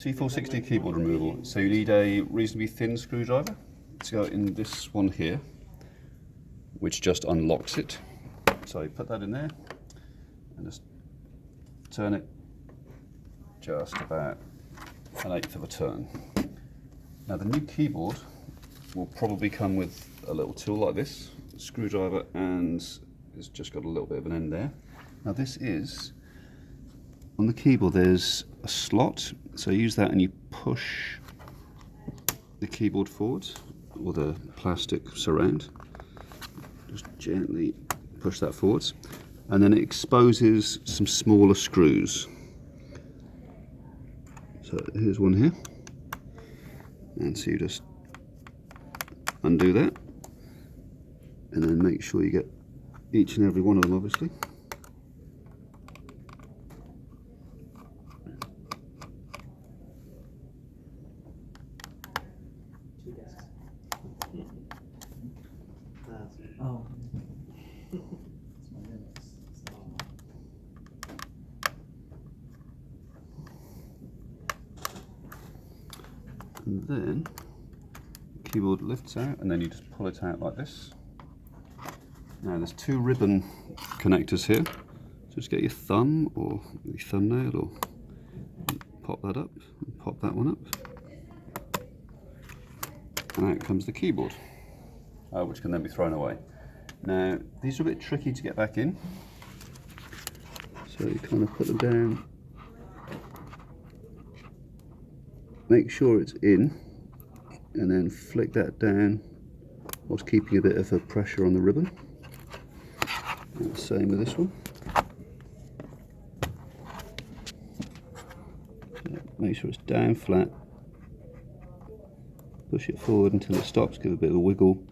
T460 keyboard removal. So you need a reasonably thin screwdriver to go in this one here, which just unlocks it. So you put that in there and just turn it just about an eighth of a turn. Now the new keyboard will probably come with a little tool like this, a screwdriver, and it's just got a little bit of an end there. Now this is, on the keyboard there's a slot, so you use that and you push the keyboard forwards, or the plastic surround. Just gently push that forwards, and then it exposes some smaller screws. So here's one here, and so you just undo that, and then make sure you get each and every one of them, obviously. Oh. And then the keyboard lifts out, and then you just pull it out like this. Now there's two ribbon connectors here. So just get your thumb or your thumbnail, or pop that up, and pop that one up. And out comes the keyboard, which can then be thrown away. Now these are a bit tricky to get back in. So you kind of put them down, make sure it's in, and then flick that down whilst keeping a bit of a pressure on the ribbon. And the same with this one. So make sure it's down flat, push it forward until it stops, give it a bit of a wiggle,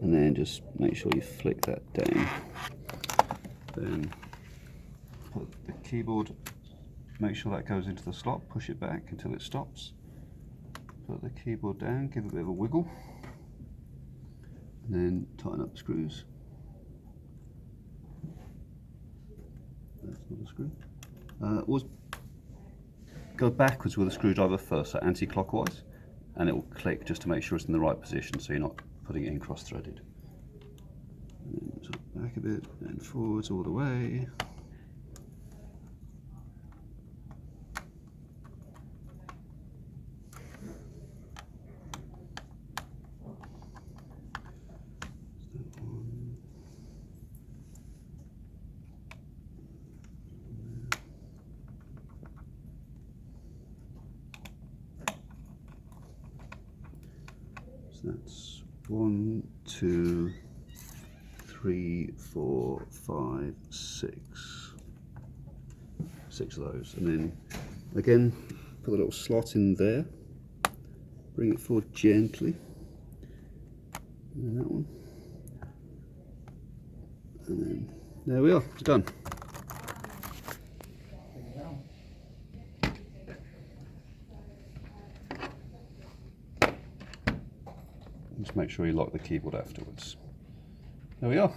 and then just make sure you flick that down. Then put the keyboard, make sure that goes into the slot, push it back until it stops. Put the keyboard down, give it a bit of a wiggle, and then tighten up the screws. That's not a screw. Always go backwards with a screwdriver first, so anti-clockwise, and it will click just to make sure it's in the right position, so you're not putting it in cross-threaded. And then back a bit, and forwards all the way. So that's 1, 2, 3, 4, 5, 6. 6 of those, and then again put a little slot in there, bring it forward gently, and that one, and then there we are, it's done. Just make sure you lock the keyboard afterwards. There we are.